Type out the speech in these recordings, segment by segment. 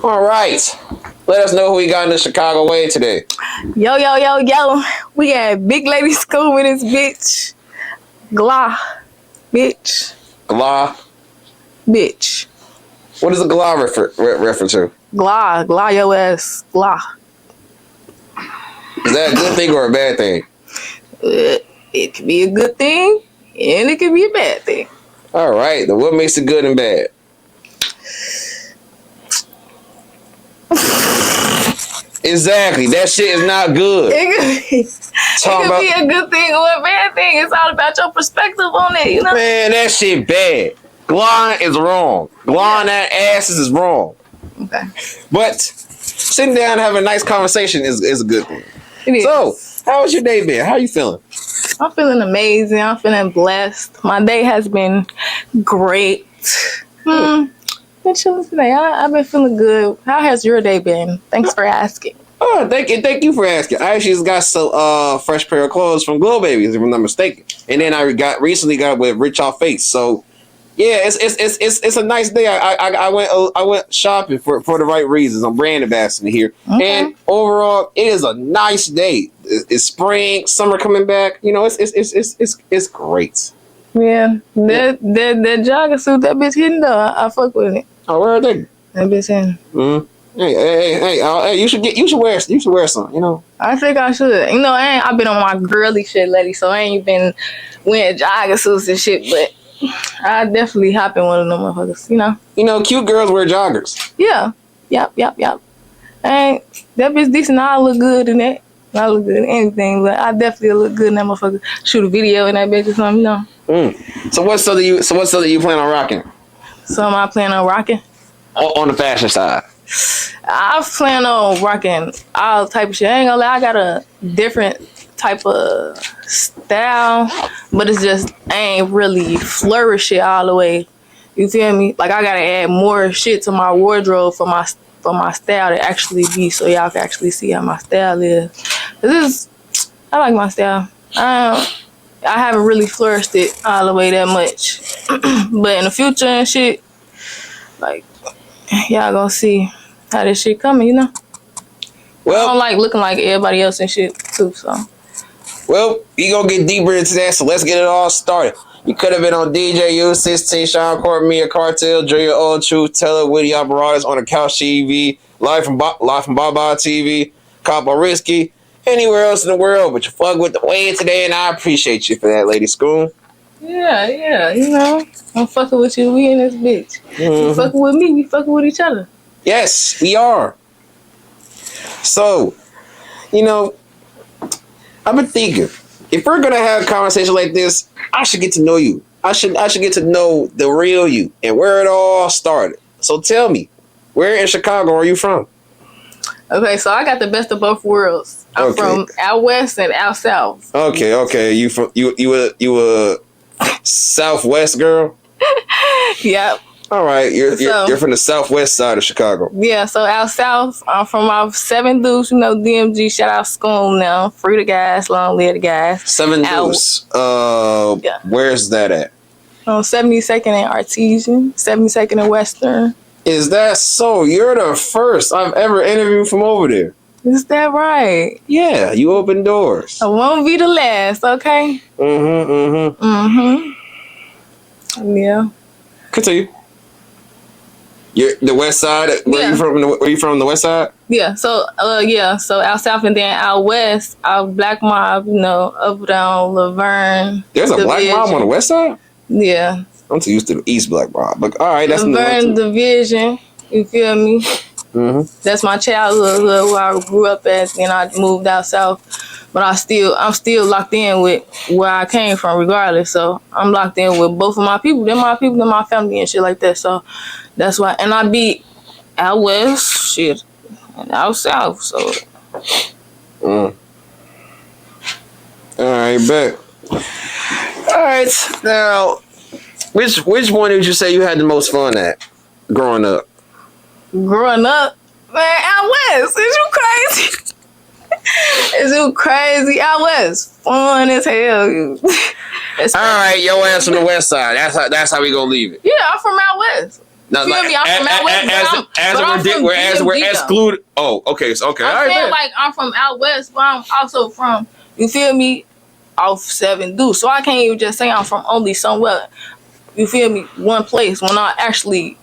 All right. Let us know who we got in the Chicago way today. Yo. We got Big Lady Scoom with his bitch. Glah. Bitch. Glah? Bitch. What is a glah refer to? Glah your ass. Glah. Is that a good thing or a bad thing? It could be a good thing, and it could be a bad thing. All right. Then what makes it good and bad? Exactly. That shit is not good. It could be a good thing or a bad thing. It's all about your perspective on it, you know? Man, that shit bad. Glawing is wrong. Glawing that asses is wrong. Okay. But sitting down and having a nice conversation is a good thing. It is. So, how was your day been? How you feeling? I'm feeling amazing. I'm feeling blessed. My day has been great. Been chilling today. I've been feeling good. How has your day been? Thanks for asking. Oh, thank you for asking. I actually just got some fresh pair of clothes from Glow Babies, if I'm not mistaken. And then I recently got with Rich Off Face. So yeah, it's a nice day. I went shopping for the right reasons. I'm brand ambassador here, and overall, it is a nice day. It's spring, summer coming back. You know, it's great. Yeah, that jogging suit, that bitch hitting though. I fuck with it. Oh, where are they? That bitch hitting. Hey! You should wear some. You know. I think I should. You know, I've been on my girly shit lately, so I ain't been wearing jogging suits and shit, but I definitely hop in one of them motherfuckers, you know. You know, cute girls wear joggers. Yeah. Yep. That bitch decent. I look good in that. I look good in anything, but I definitely look good in that motherfucker. Shoot a video in that bitch or something, you know. So what stuff do you plan on rocking? So am I planning on rocking? On the fashion side. I plan on rocking all type of shit. I ain't gonna lie, I got a different type of style, but it's just I ain't really flourish it all the way. You feel me? Like I gotta add more shit to my wardrobe for my style to actually be, so y'all can actually see how my style is. I like my style. I haven't really flourished it all the way that much, but in the future and shit, like y'all gonna see how this shit coming, you know. Well, I don't like looking like everybody else and shit too, so. Well, we gonna get deeper into that, so let's get it all started. You could have been on DJ U16, Sean Court, Mia Cartel, Julia Old Truth, Teller, Witty Apparatus, on the Couch TV, live from Baba TV, Capo Risky, anywhere else in the world, but you fuck with the way today, and I appreciate you for that, Lady Scoom. Yeah, you know, I'm fucking with you. We in this bitch. You fucking with me, we fucking with each other. Yes, we are. So, you know, I've been thinking, if we're gonna have a conversation like this, I should get to know you. I should get to know the real you and where it all started. So tell me, where in Chicago are you from? Okay, so I got the best of both worlds. I'm from out west and out south. Okay. You a Southwest girl? Yep. All right, you're from the southwest side of Chicago. Yeah, so out south, I'm from our 7 Deuce, you know, DMG, shout out Scoom now. Free the guys, long live the guys. 7 Deuce. Where's that at? On 72nd and Artesian, 72nd and Western. Is that so? You're the first I've ever interviewed from over there. Is that right? Yeah, you open doors. I won't be the last, okay? Yeah. Continue. You're the west side. Where you from? Where you from? The west side? Yeah. So So out south and then out west, out Black Mob. You know, up down Laverne. There's a Black Mob on the west side. Yeah. I'm too used to the East Black Mob, but all right, that's Laverne Division. You feel me? That's my childhood where I grew up at, and I moved out south. But I'm still locked in with where I came from, regardless. So I'm locked in with both of my people. They're my people, they're my family and shit like that. So that's why. And I be out west, shit, and out south. So. All right, bet. All right, now, which one did you say you had the most fun at growing up? Growing up, man, out west. Is you crazy? Is you crazy? Out west, fun as hell. All right, your ass from the west side. That's how we gonna leave it. Yeah, I'm from out west. Not feel me? I'm from out west, we're excluded. Oh, okay, so okay. I'm saying like I'm from out west, but I'm also from, you feel me, off 7 Deuce. So I can't even just say I'm from only somewhere, you feel me, one place when I actually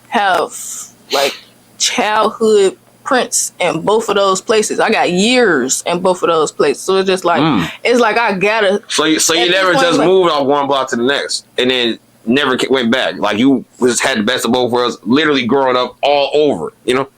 have like childhood prints in both of those places. I got years in both of those places. So it's just like it's like I gotta. So you never just moved off one block to the next and then never went back. Like you just had the best of both worlds, literally growing up all over, you know?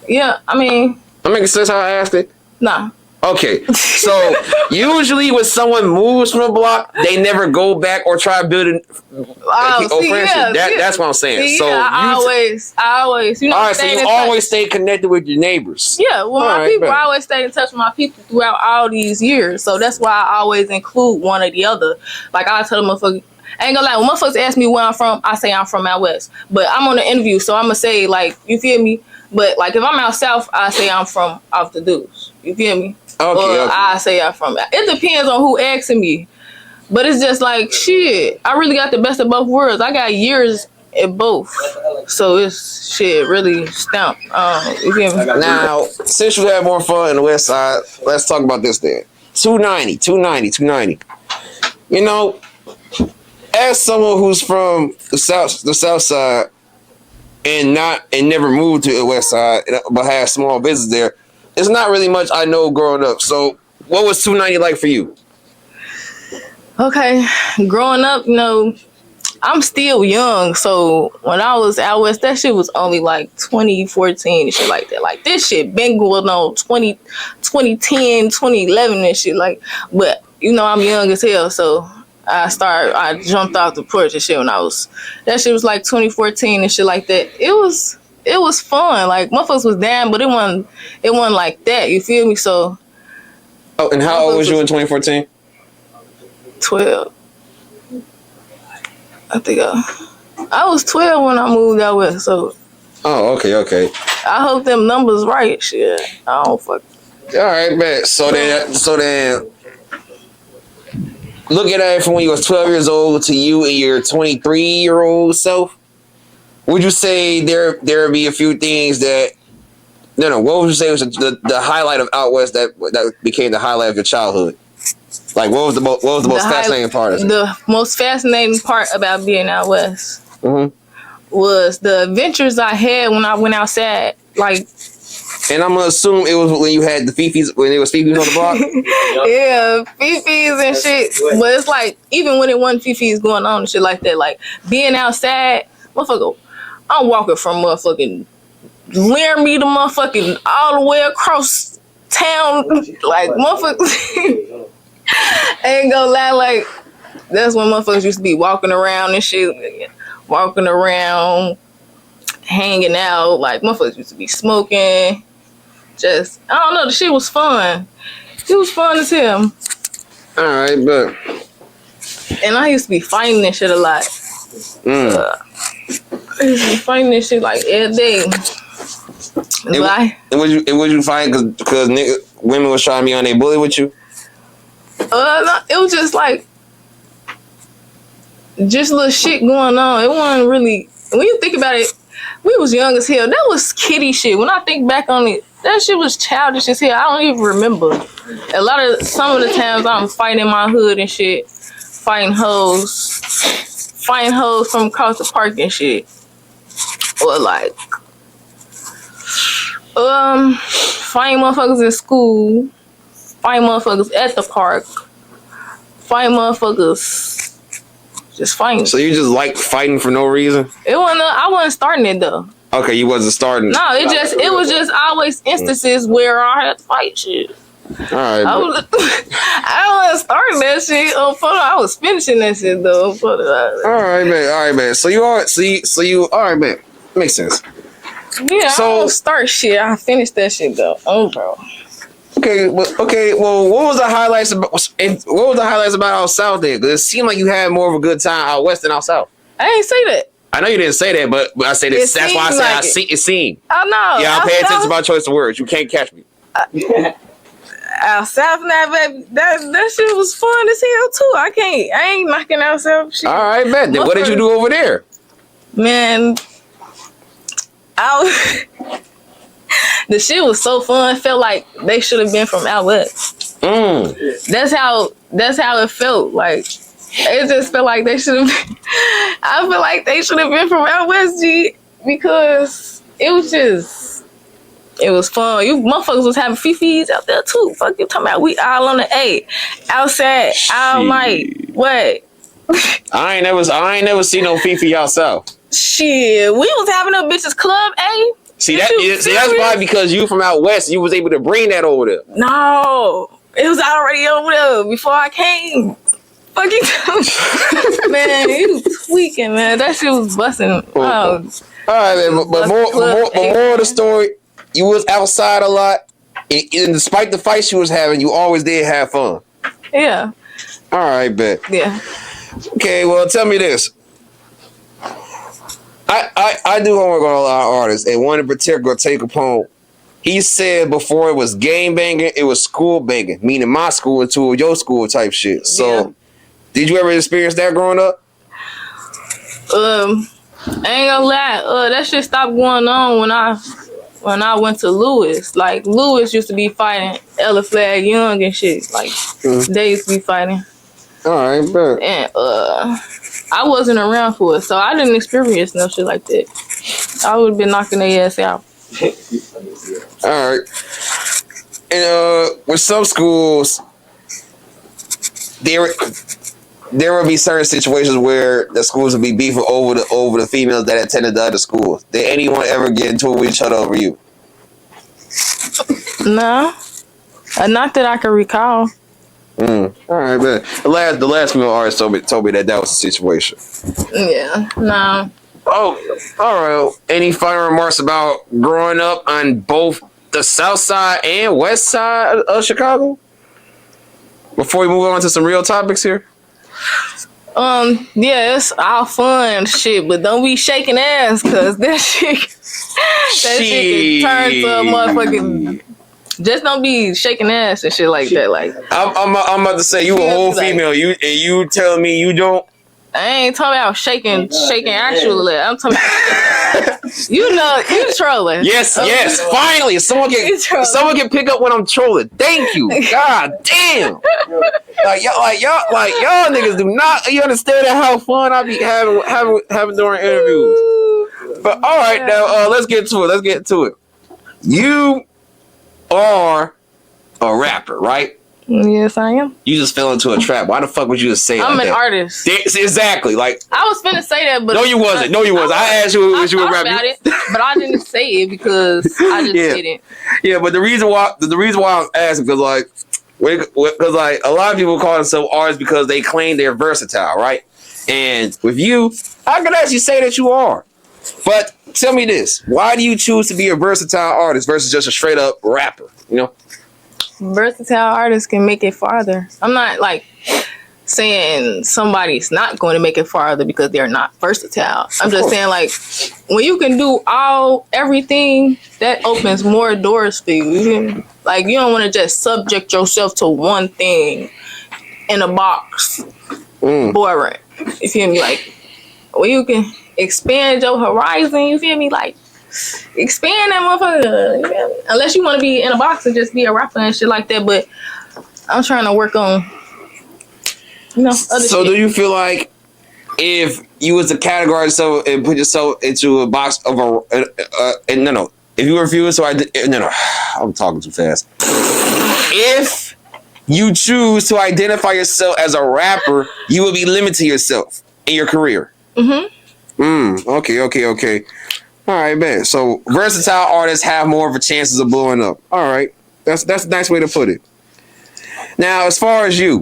Yeah, I mean, that makes sense how I asked it. Nah. Okay, so usually when someone moves from a block, they never go back or try building friendship. That's what I'm saying. So I always, you know. All right, so you always stay connected with your neighbors. Yeah, well, my people, I always stay in touch with my people throughout all these years. So that's why I always include one or the other. Like I tell them, motherfucker, I ain't gonna lie, when motherfuckers ask me where I'm from, I say I'm from out west. But I'm on an interview, so I'm gonna say, like, you feel me? But like if I'm out south, I say I'm from off the Deuce. You feel me? Okay. I say I'm from. It depends on who asking me. But it's just like, shit, I really got the best of both worlds. I got years at both. So it's shit really stamped. You feel me? Now, since you have more fun in the west side, let's talk about this then. 290. You know, as someone who's from the south side and never moved to the west side, but has small business there, it's not really much I know growing up. So what was 290 like for you? Okay, growing up, you know, I'm still young. So when I was out west, that shit was only like 2014 and shit like that. Like this shit been going on 2010, 2011 and shit. Like, but you know, I'm young as hell. So I jumped off the porch and shit that shit was like 2014 and shit like that. It was fun. Like motherfuckers was down, but it wasn't like that. You feel me? So. Oh, and how old was you in 2014? 12. I think I was 12 when I moved out west. So. Oh, okay. I hope them numbers right. Shit, I don't fuck. All right, bet. So then, look at it from when you was 12 years old to you and your 23-year-old self. Would you say there would be a few things that what would you say was the highlight of out west that became the highlight of your childhood? Like what was the most fascinating part of it? The most fascinating part about being out west was the adventures I had when I went outside. Like, and I'm gonna assume it was when you had the fifis, when it was fifis on the block. Yeah, fifis and shit. But it's like even when it wasn't fifis going on and shit like that, like being outside, motherfucker. I'm walking from motherfucking Laramie to motherfucking all the way across town. Like, motherfuckers ain't gonna lie, like, that's when motherfuckers used to be walking around and shit. Walking around, hanging out. Like, motherfuckers used to be smoking. Just, I don't know, the shit was fun. It was fun as hell. Alright, but. And I used to be fighting this shit a lot. I used to be fighting this shit like every day. And would you fight because women was trying to be on their bully with you? No, it was just like little shit going on. It wasn't really. When you think about it, we was young as hell. That was kiddie shit. When I think back on it, that shit was childish as hell. I don't even remember. Some of the times I'm fighting in my hood and shit, fighting hoes from across the park and shit. Or like fighting motherfuckers in school, fighting motherfuckers at the park, fighting motherfuckers just fighting. So you just like fighting for no reason? I wasn't starting it though. Okay, you wasn't starting. No, it was just always instances where I had to fight shit. Alright. I wasn't starting that shit. I was finishing that shit though. Alright, man. So you alright, man. Makes sense. Yeah, I don't start shit. I finished that shit though. Oh, bro. Okay. Well, what was the highlights about out south then? Because it seemed like you had more of a good time out west than out south. I ain't say that. I know you didn't say that, but I say this. That's why I say it seemed. I know. Yeah, I pay attention to my choice of words. You can't catch me. Out south now, baby. That shit was fun as hell too. I ain't knocking out south shit. All right, bet. Then what did you do over there? Man, I the shit was so fun. It felt like they should have been from out west. That's how it felt. Like it just felt like they should have. I feel like they should have been from out west, G, because it was fun. You motherfuckers was having fifis out there too. Fuck you talking about? We all on the A, outside all night. What? I ain't never seen no fifi outside. Shit, we was having a bitches club A. See that's probably because you from out west. You was able to bring that over there. No, it was already over there before I came. Fucking man, you tweaking, man. That shit was busting. All right, man. But more of the story, you was outside a lot, and despite the fights you was having, you always did have fun. Yeah. All right, bet. Yeah. Okay, well, tell me this. I do homework on a lot of artists, and one in particular, Take a Poem. He said before it was game banging, it was school banging, meaning my school and two of your school type shit. So, did you ever experience that growing up? I ain't gonna lie, that shit stopped going on when I went to Lewis. Like Lewis used to be fighting Ella Flag Young and shit. Like they used to be fighting. All right, bet. And I wasn't around for it, so I didn't experience no shit like that. I would have been knocking their ass out. All right. And with some schools, there would be certain situations where the schools would be beefing over the females that attended the other schools. Did anyone ever get into it with each other over you? No, not that I can recall. All right, man. The last female artist told me that was the situation. Yeah, no. Oh, all right. Any final remarks about growing up on both the south side and west side of Chicago? Before we move on to some real topics here. Yeah, it's all fun shit, but don't be shaking ass, cause that shit can turn to a motherfucking. Just don't be shaking ass and shit like that. Like I'm about to say you a whole female. You telling me you don't? I ain't talking about shaking actually. I'm talking about you trolling. Yes. Finally, someone can pick up when I'm trolling. Thank you. God damn. Like y'all niggas do not. You understand how fun I be having during interviews. But all right, now let's get to it. You are a rapper, right? Yes, I am. You just fell into a trap. Why the fuck would you just say I'm like an that? artist. Exactly. Like I was finna say that, but no, you wasn't. I asked you if you were rapping, about it, but I didn't say it because I just didn't. Yeah, but the reason why I'm asking because like a lot of people call themselves artists because they claim they're versatile, right? And with you, I could actually say that you are. But tell me this: why do you choose to be a versatile artist versus just a straight up rapper? You know. Versatile artists can make it farther. I'm not like saying somebody's not going to make it farther because they're not versatile. I'm just saying like when you can do everything, that opens more doors for you. Like you don't want to just subject yourself to one thing in a box. Boring. You feel me? Like when you can expand your horizon, you feel me? Like expand that motherfucker. You feel me? Unless you want to be in a box and just be a rapper and shit like that. But I'm trying to work on, other So shit. do you feel like if you was to categorize yourself and put yourself into a box of if you refuse to I'm talking too fast. If you choose to identify yourself as a rapper, you will be limiting yourself in your career. Okay. All right, man. So versatile artists have more of a chances of blowing up. All right, that's a nice way to put it. Now, as far as you're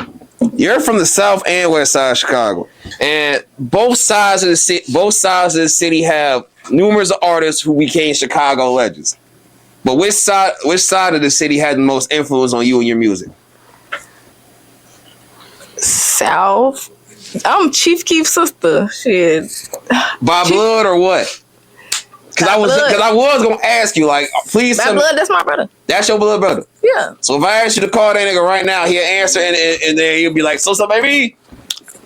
from the south and west side of Chicago, and both sides of the city have numerous artists who became Chicago legends. But which side of the city had the most influence on you and your music? South. I'm Chief Keef's sister. Shit. By blood or what? Because I was gonna ask you, like, please. By blood, that's my brother. That's your blood brother. Yeah. So if I ask you to call that nigga right now, he'll answer and then he'll be like, "So baby."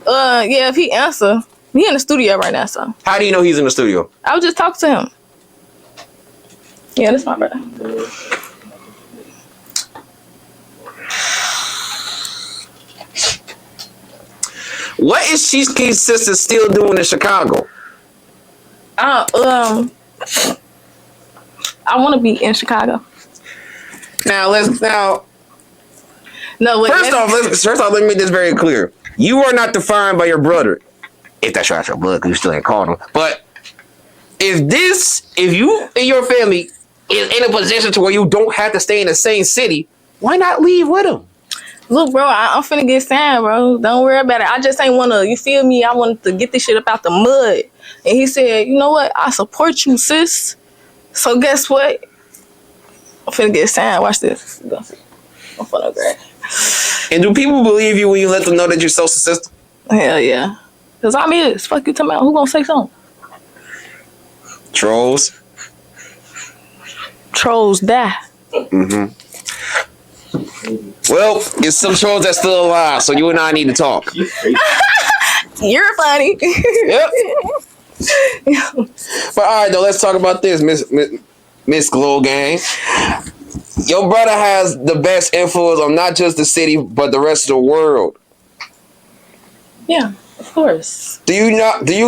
Yeah. If he answer, He in the studio right now, so. How do you know he's in the studio? I was just talking to him. Yeah, that's my brother. What is Chief Keef's sister still doing in Chicago? I want to be in Chicago. No, No, wait. first off, let me make this very clear. You are not defined by your brother. If that's your actual blood, because you still ain't called him. But if you and your family is in a position to where you don't have to stay in the same city, why not leave with him? Look, bro, I'm finna get signed, bro. Don't worry about it. I just ain't want to, you feel me? I wanted to get this shit up out the mud. And he said, you know what? I support you, sis. So guess what? I'm finna get signed. Watch this. I'm finna grab. And do people believe you when you let them know that you're Sosa's sister? Hell yeah. Because I'm his. Fuck you talking about. Who gonna say something? Trolls. Trolls die. Mm-hmm. Well, it's some trolls that's still alive, so you and I need to talk. You're funny. Yep. But all right, though, let's talk about this, Miss Glow Gang. Your brother has the best influence on not just the city, but the rest of the world. Yeah, of course. Do you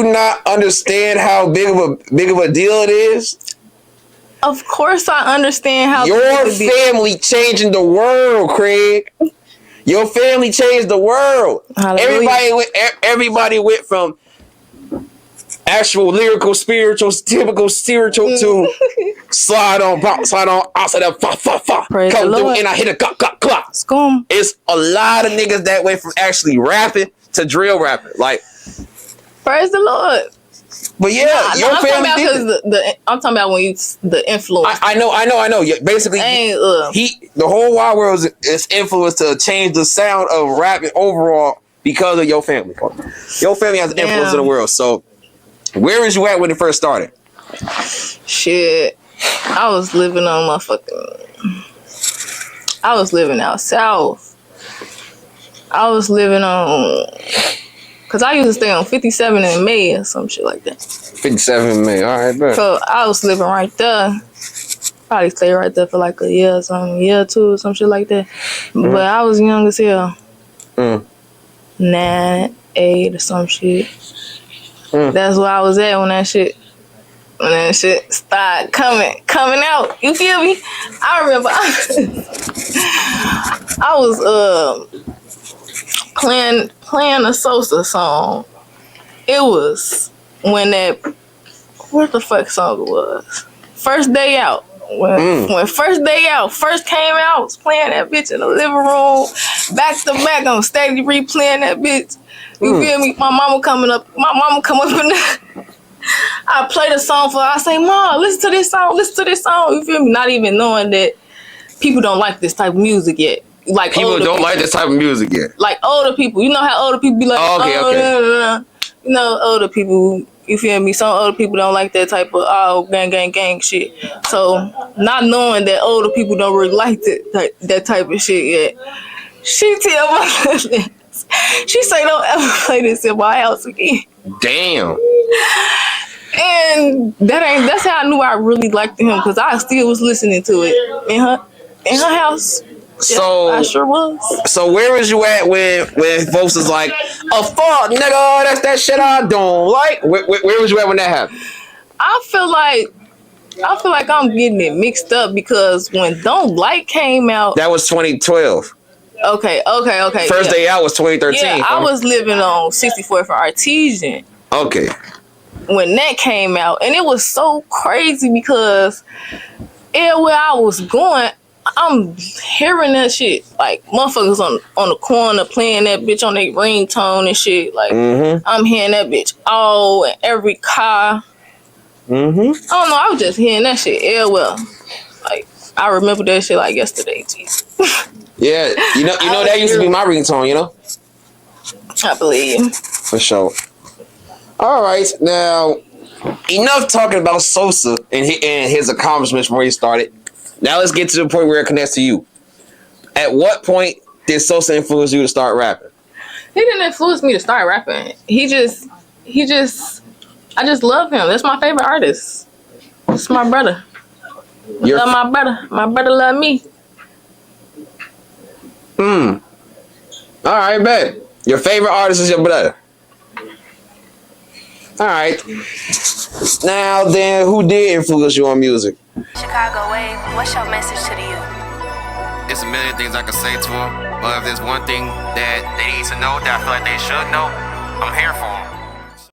not understand how big of a deal it is? Of course, I understand how your family changing the world, Craig. Your family changed the world. Hallelujah. Everybody went from actual lyrical, spiritual, typical spiritual to slide on outside of fa. Praise Come the through Lord. and I hit a clock. Scoom. It's a lot of niggas that went from actually rapping to drill rapping. Like, praise the Lord. but yeah, your family did it. I'm talking about when you the influence. I know. Yeah, basically, the whole wide world is influenced to change the sound of rapping overall because of your family. Your family has an influence in the world. So, where was you at when it first started? Shit, I was living out south. I was living on. Cause I used to stay on 57 in May or some shit like that. 57 in May, all right, bet. So I was living right there. Probably stay right there for like a year or two or some shit like that. Mm-hmm. But I was young as hell. 9, 8 or some shit. That's where I was at when that shit started coming out. You feel me? I remember I was playing a Sosa song. It was when what the fuck song it was? First Day Out. When First Day Out first came out, I was playing that bitch in the living room, back to back. I'm steady replaying that bitch. You feel me? My mama come up in the I play the song for her. I say, Mom, listen to this song. You feel me? Not even knowing that people don't like this type of music yet. Like people don't like this type of music yet. Like older people. You know how older people be like, okay. Nah. You know, older people, you feel me? Some older people don't like that type of gang shit. So not knowing that older people don't really like that type of shit yet. She tell my she say don't ever play this in my house again. Damn. And that's how I knew I really liked him, because I still was listening to it in her house. So yeah, I sure was. So where was you at when folks was like, "A fuck, nigga, that's that shit I don't like"? Where was you at when that happened? I feel like I'm getting it mixed up, because when Don't Like came out, that was 2012. Okay. First Day Out was 2013. Yeah, I was living on 64 for Artesian. Okay. When that came out, and it was so crazy because everywhere I was going, I'm hearing that shit. Like, motherfuckers on the corner playing that bitch on their ringtone and shit. Like, I'm hearing that bitch all in every car. I don't know, I was just hearing that shit everywhere. Like, I remember that shit like yesterday, geez. Yeah, you know that used to be my ringtone, you know? I believe. For sure. All right, now, enough talking about Sosa and his accomplishments from where he started. Now let's get to the point where it connects to you. At what point did Sosa influence you to start rapping? He didn't influence me to start rapping. He I just love him. That's my favorite artist. It's my brother. Love my brother. My brother love me. All right, bet. Your favorite artist is your brother. All right. Now then, who did influence you on music? Chicago Wave, what's your message to the youth? There's a million things I could say to them, but if there's one thing that they need to know that I feel like they should know, I'm here for them.